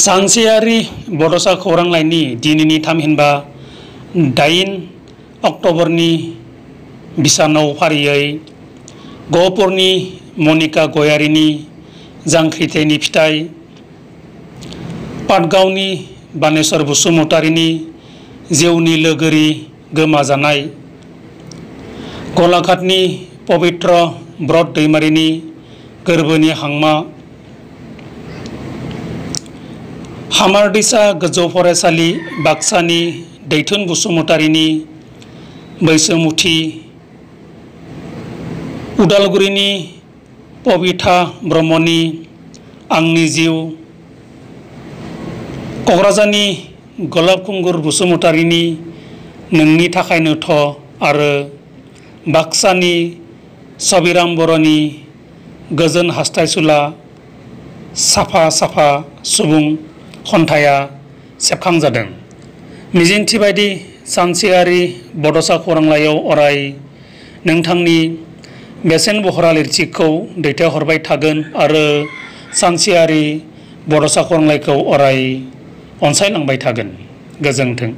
सानसेयारि बड'सा खौरांलाइनि दिनैनि थामहिनबा 8 अक्ट'बरनि बिसानाव फारियै गहपुरनि मनिका गयारिनि जांख्रिथायनि फिथाइ, पाटगावनि बानेश्वर बसुमतारिनि जिउनि लोगोरि गोमाजानाय, गलाघाटनि पबित्र ब्रत दैमारिनि गोरबोनि हांमा, हामारदैसा गोजौ फरायसालि बाक्सानि दैथुन बसुमतारिनि बैसोमुथि, उदालगुरिनि पबिथा ब्रह्मनि आंनि जिउ, क'क्राझारनि गलाब खुंगुर बसुमतारिनि नोंनि थाखायनोथ' आरो बाक्सानि सबिराम बर'नि गोजोन हास्थायसुला साफा साफा सुबुं खन्थाइया सेबखांजादों। मिजिंथि बायदि सानसेयारि बड'सा खौरांलाइयाव अराय नोंथांनि बेसेन बहरा लिरथिखौ दैथायहरबाय थागोन आरो सानसेयारि बड'सा खौरांलाइखौ अराय अनसायलांबाय थागोन। गोजोन्थों।